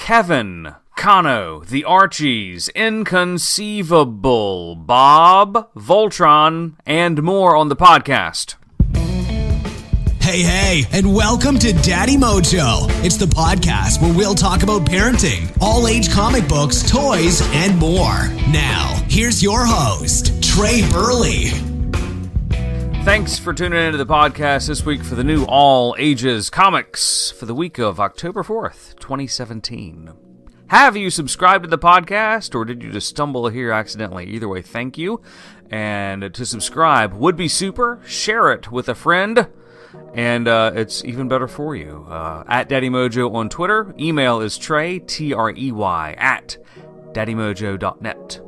Kevin, Kano, the Archies, Inconceivable, Bob, Voltron, and more on the podcast. Hey, and welcome to Daddy Mojo. It's the podcast where we'll talk about parenting, all-age comic books, toys, and more. Now, here's your host, Trey Burley. Thanks for tuning into the podcast this week for the new All Ages Comics for the week of October 4th, 2017. Have you subscribed to the podcast, or did you just stumble here accidentally? Either way, thank you. And to subscribe would be super. Share it with a friend. And it's even better for you. At Daddy Mojo on Twitter. Email is Trey, Trey, at daddymojo.net.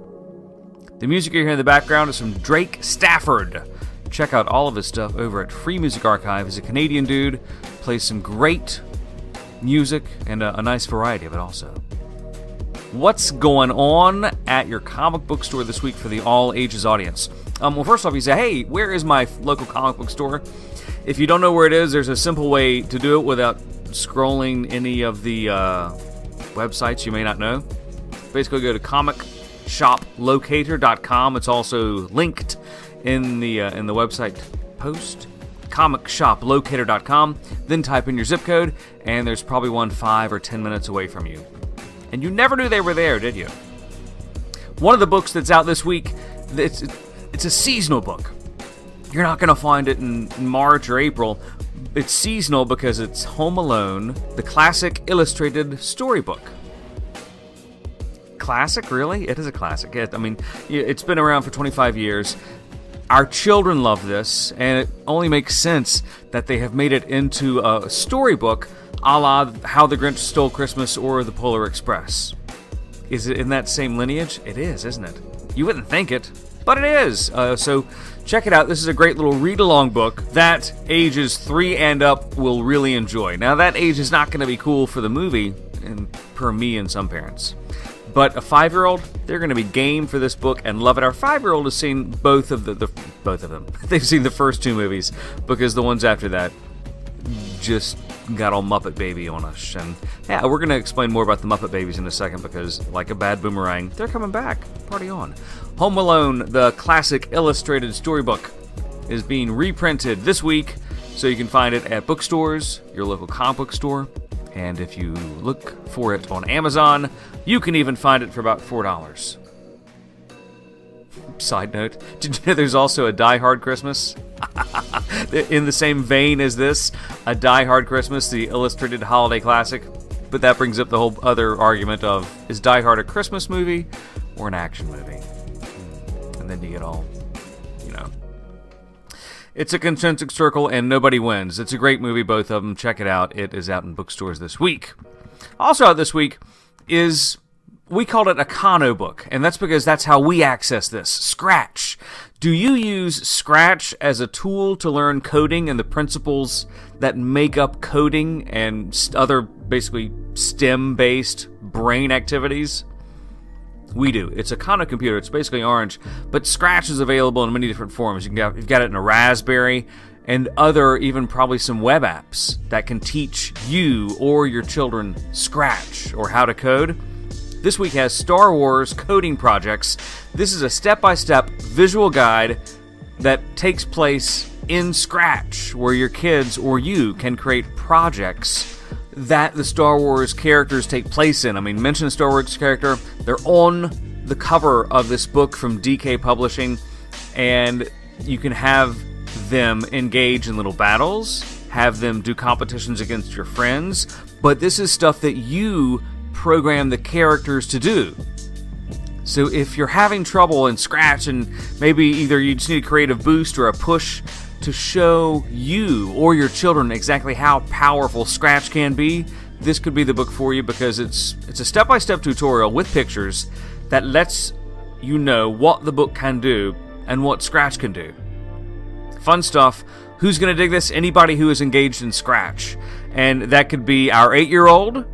The music you hear in the background is from Drake Stafford. Check out all of his stuff over at Free Music Archive. He's a Canadian dude, plays some great music and a nice variety of it also. What's going on at your comic book store this week for the all ages audience? Well, first off, you say, hey, where is my local comic book store? If you don't know where it is, there's a simple way to do it without scrolling any of the websites you may not know. Basically, go to comicshoplocator.com. It's also linked in the website post, comicshoplocator.com. Then type in your zip code, and there's probably one 5 or 10 minutes away from you. And you never knew they were there, did you? One of the books that's out this week, it's a seasonal book. You're not going to find it in March or April. It's seasonal because it's Home Alone, the classic illustrated storybook. Classic, really? It is a classic. It's been around for 25 years. Our children love this, and it only makes sense that they have made it into a storybook a la How the Grinch Stole Christmas or The Polar Express. Is it in that same lineage? It is, isn't it? You wouldn't think it, but it is. So check it out. This is a great little read-along book that ages 3 and up will really enjoy. Now, that age is not going to be cool for the movie, and per me and some parents. But a 5-year-old, they're going to be game for this book and love it. Our 5-year-old has seen both of them. They've seen the first 2 movies because the ones after that just got all Muppet Baby on us. And yeah, we're going to explain more about the Muppet Babies in a second because, like a bad boomerang, they're coming back. Party on. Home Alone, the classic illustrated storybook, is being reprinted this week, so you can find it at bookstores, your local comic book store. And if you look for it on Amazon, you can even find it for about $4. Side note, did you know there's also a Die Hard Christmas? In the same vein as this, a Die Hard Christmas, the illustrated holiday classic. But that brings up the whole other argument of, is Die Hard a Christmas movie or an action movie? And then you get all, It's a concentric circle, and nobody wins. It's a great movie, both of them. Check it out. It is out in bookstores this week. Also out this week is, we called it a Kano book, and that's because that's how we access this. Scratch. Do you use Scratch as a tool to learn coding and the principles that make up coding and other, basically, STEM-based brain activities? We do. It's a Kano computer. It's basically orange, but Scratch is available in many different forms. You've got it in a Raspberry and other, even probably some web apps that can teach you or your children Scratch or how to code. This week has Star Wars Coding Projects. This is a step-by-step visual guide that takes place in Scratch, where your kids or you can create projects that the Star Wars characters take place in. Mention a Star Wars character, they're on the cover of this book from DK Publishing, and you can have them engage in little battles, have them do competitions against your friends, but this is stuff that you program the characters to do. So if you're having trouble in Scratch and maybe either you just need a creative boost or a push to show you or your children exactly how powerful Scratch can be, this could be the book for you because it's a step-by-step tutorial with pictures that lets you know what the book can do and what Scratch can do. Fun stuff. Who's going to dig this? Anybody who is engaged in Scratch. And that could be our 8-year-old,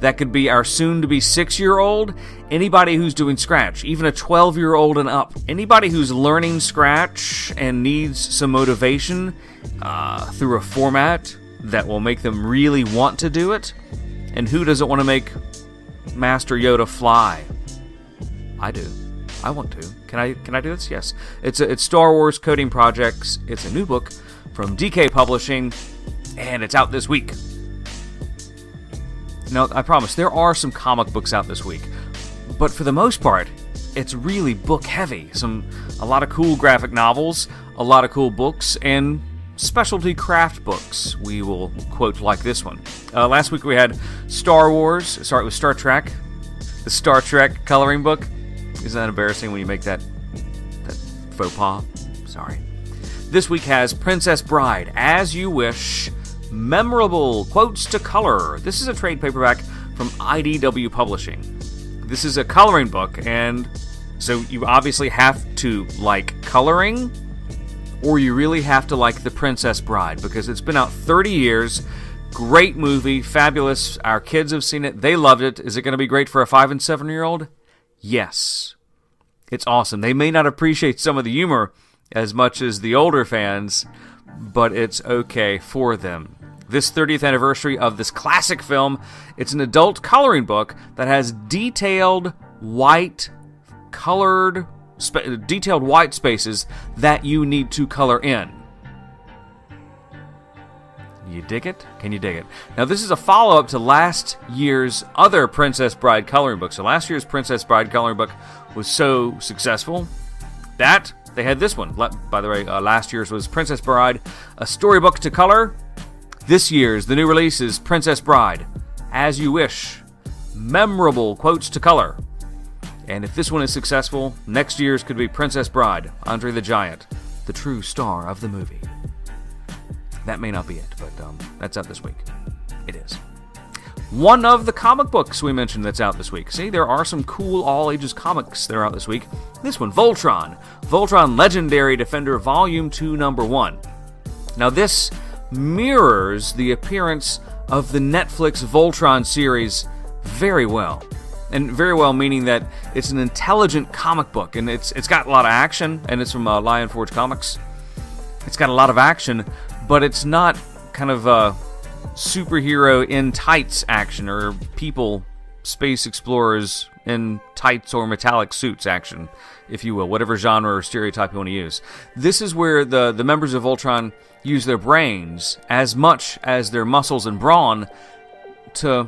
that could be our soon-to-be 6-year-old, anybody who's doing Scratch, even a 12-year-old and up. Anybody who's learning Scratch and needs some motivation through a format that will make them really want to do it. And who doesn't want to make Master Yoda fly? I do. I want to. Can I do this? Yes. It's Star Wars Coding Projects. It's a new book from DK Publishing, and it's out this week. Now, I promise, there are some comic books out this week, but for the most part, it's really book heavy. A lot of cool graphic novels, a lot of cool books, and specialty craft books. We will quote like this one. Last week we had Star Wars. Sorry, it was Star Trek. The Star Trek coloring book. Isn't that embarrassing when you make that faux pas? Sorry. This week has Princess Bride, As You Wish, Memorable Quotes to Color. This is a trade paperback from IDW Publishing. This is a coloring book, and so you obviously have to like coloring, or you really have to like The Princess Bride, because it's been out 30 years. Great movie, fabulous. Our kids have seen it. They loved it. Is it going to be great for a 5 and 7-year-old? Yes. It's awesome. They may not appreciate some of the humor as much as the older fans, but it's okay for them. This 30th anniversary of this classic film, it's an adult coloring book that has detailed white spaces that you need to color in. You dig it? Can you dig it? Now, this is a follow-up to last year's other Princess Bride coloring book. So last year's Princess Bride coloring book was so successful that they had this one. By the way, last year's was Princess Bride, a storybook to color. This year's, the new release is Princess Bride, As You Wish, Memorable Quotes to Color. And if this one is successful, next year's could be Princess Bride, Andre the Giant, the true star of the movie. That may not be it, but that's out this week. It is. One of the comic books we mentioned that's out this week. See, there are some cool all-ages comics that are out this week. This one, Voltron. Voltron Legendary Defender Volume 2, Number 1. Now, this mirrors the appearance of the Netflix Voltron series very well. And very well meaning that it's an intelligent comic book, and it's got a lot of action, and it's from Lion Forge Comics. It's got a lot of action, but it's not kind of superhero in tights action, or people, space explorers in tights or metallic suits action, if you will, whatever genre or stereotype you want to use. This is where the members of Voltron use their brains as much as their muscles and brawn to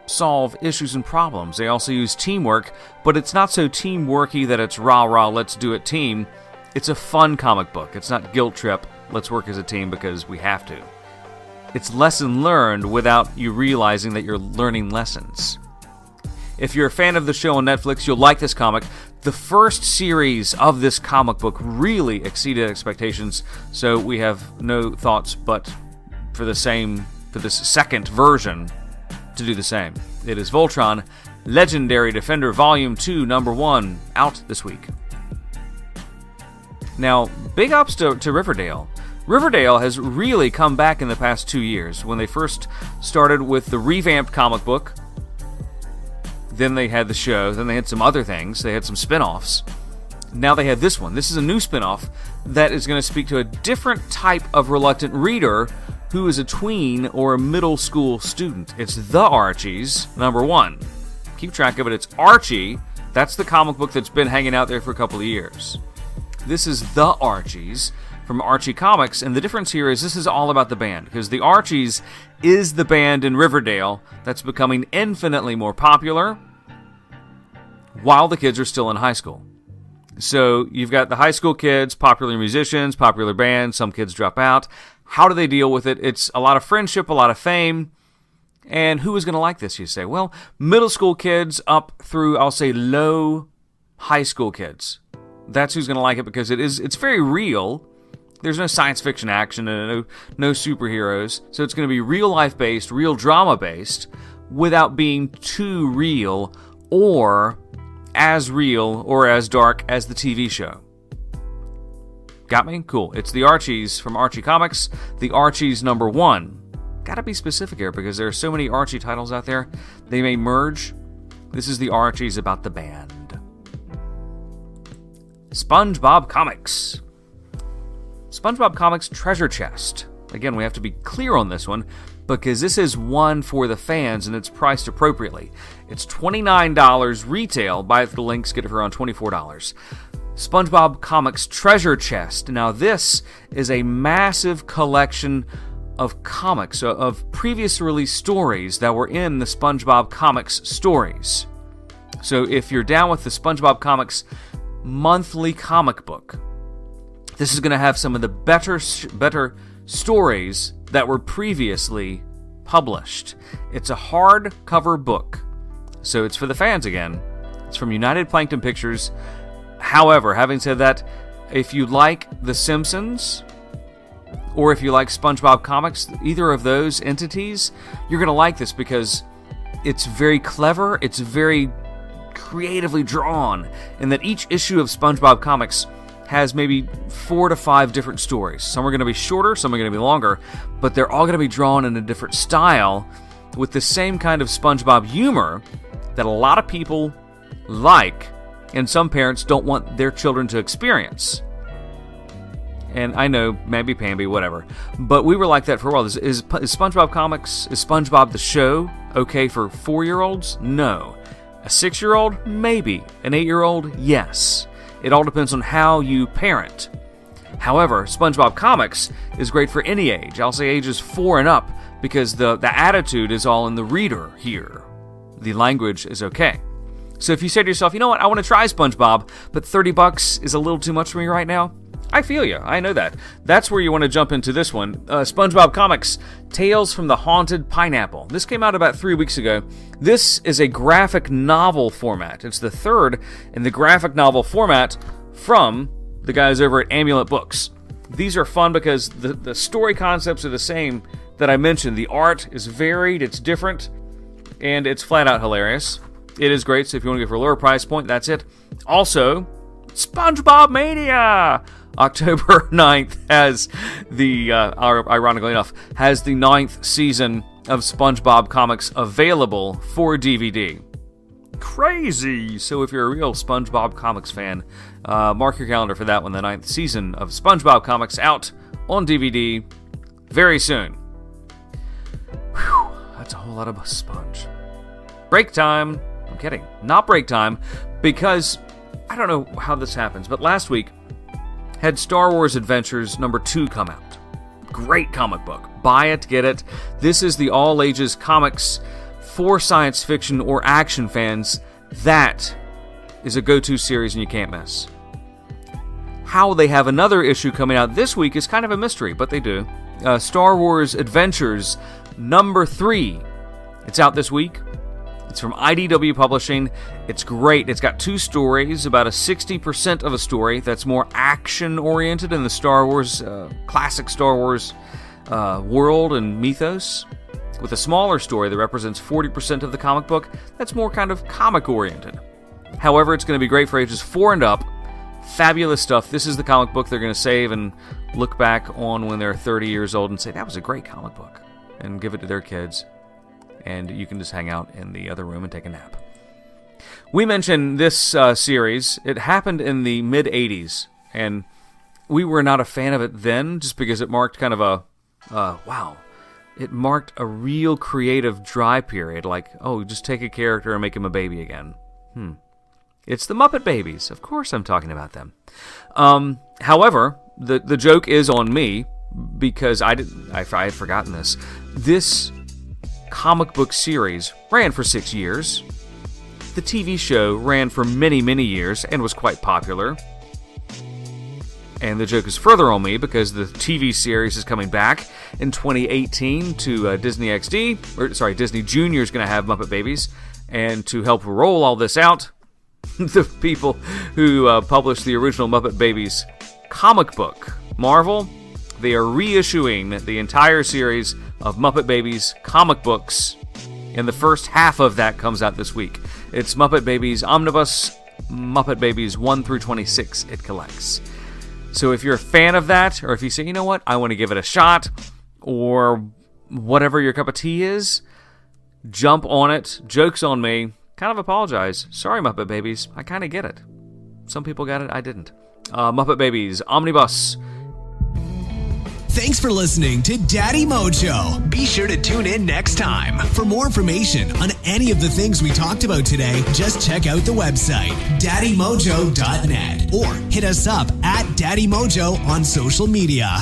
solve issues and problems. They also use teamwork, but it's not so teamworky that it's rah-rah, let's do it team. It's a fun comic book. It's not guilt trip, let's work as a team because we have to. It's lesson learned without you realizing that you're learning lessons. If you're a fan of the show on Netflix, you'll like this comic. The first series of this comic book really exceeded expectations, so we have no thoughts but for this second version to do the same. It is Voltron Legendary Defender Volume 2, Number 1, out this week. Now, big ups to Riverdale. Riverdale has really come back in the past 2 years. When they first started with the revamped comic book, then they had the show, then they had some other things, they had some spin-offs. Now they have this one. This is a new spin-off that is going to speak to a different type of reluctant reader who is a tween or a middle school student. It's The Archies, Number 1. Keep track of it. It's Archie. That's the comic book that's been hanging out there for a couple of years. This is The Archies from Archie Comics, and the difference here is this is all about the band, because the Archies is the band in Riverdale that's becoming infinitely more popular while the kids are still in high school. So you've got the high school kids, popular musicians, popular bands, some kids drop out. How do they deal with it? It's a lot of friendship, a lot of fame. And who is going to like this, you say? Well, middle school kids up through, I'll say, low high school kids. That's who's going to like it, because it's very real. There's no science fiction action and no superheroes. So it's going to be real life based, real drama based, without being too real or as real or as dark as the TV show. Got me? Cool. It's the Archies from Archie Comics. The Archies Number 1. Gotta be specific here because there are so many Archie titles out there. They may merge. This is the Archies about the band. SpongeBob SpongeBob Comics Treasure Chest. Again, we have to be clear on this one. because this is one for the fans and it's priced appropriately. It's $29 retail. Buy it through the links, get it for around $24. SpongeBob Comics Treasure Chest. Now this is a massive collection of comics, of previous released stories that were in the SpongeBob Comics stories. So if you're down with the SpongeBob Comics monthly comic book, this is going to have some of the better stories that were previously published. It's a hardcover book, so it's for the fans again. It's from United Plankton Pictures. However, having said that, if you like The Simpsons, or if you like SpongeBob Comics, either of those entities, you're going to like this because it's very clever, it's very creatively drawn, and that each issue of SpongeBob Comics has maybe 4 to 5 different stories. Some are going to be shorter, some are going to be longer, but they're all going to be drawn in a different style with the same kind of SpongeBob humor that a lot of people like and some parents don't want their children to experience. And I know, mamby-pamby, whatever. But we were like that for a while. Is SpongeBob Comics, is SpongeBob the show okay for 4-year-olds? No. A 6-year-old? Maybe. An 8-year-old? Yes. It all depends on how you parent. However, SpongeBob Comics is great for any age. I'll say ages 4 and up because the attitude is all in the reader here. The language is okay. So if you say to yourself, you know what, I want to try SpongeBob, but $30 is a little too much for me right now, I feel you. I know that. That's where you want to jump into this one. SpongeBob Comics, Tales from the Haunted Pineapple. This came out about 3 weeks ago. This is a graphic novel format. It's the third in the graphic novel format from the guys over at Amulet Books. These are fun because the story concepts are the same that I mentioned. The art is varied, it's different, and it's flat out hilarious. It is great, so if you want to go for a lower price point, that's it. Also, SpongeBob Mania! October 9th has the, ironically enough, has the 9th season of SpongeBob Comics available for DVD. Crazy! So if you're a real SpongeBob Comics fan, mark your calendar for that one, the 9th season of SpongeBob Comics out on DVD very soon. Whew, that's a whole lot of sponge. Break time. I'm kidding. Not break time, because I don't know how this happens, but last week had Star Wars Adventures #2 come out. Great comic book. Buy it, get it. This is the all-ages comics for science fiction or action fans. That is a go-to series and you can't miss. How they have another issue coming out this week is kind of a mystery, but they do. Star Wars Adventures #3. It's out this week. It's from IDW Publishing. It's great. It's got 2 stories, about a 60% of a story that's more action-oriented in the Star Wars, classic Star Wars world and mythos, with a smaller story that represents 40% of the comic book that's more kind of comic-oriented. However, it's going to be great for ages 4 and up. Fabulous stuff. This is the comic book they're going to save and look back on when they're 30 years old and say, that was a great comic book, and give it to their kids. And you can just hang out in the other room and take a nap. We mentioned this series. It happened in the mid-'80s, and we were not a fan of it then, just because it marked kind of a, it marked a real creative dry period, like, oh, just take a character and make him a baby again. It's the Muppet Babies. Of course I'm talking about them. However, the joke is on me, because I had forgotten this. This comic book series ran for 6 years. The TV show ran for many, many years and was quite popular. And the joke is further on me because the TV series is coming back in 2018 to Disney XD. Disney Junior is going to have Muppet Babies. And to help roll all this out, the people who published the original Muppet Babies comic book, Marvel, they are reissuing the entire series of Muppet Babies comic books, and the first half of that comes out this week. It's Muppet Babies Omnibus, Muppet Babies 1 through 26 it collects. So if you're a fan of that, or if you say, you know what, I want to give it a shot, or whatever your cup of tea is, jump on it. Joke's on me. Kind of apologize. Sorry, Muppet Babies. I kind of get it. Some people got it, I didn't. Muppet Babies Omnibus. Thanks for listening to Daddy Mojo. Be sure to tune in next time. For more information on any of the things we talked about today, just check out the website, daddymojo.net, or hit us up at Daddy Mojo on social media.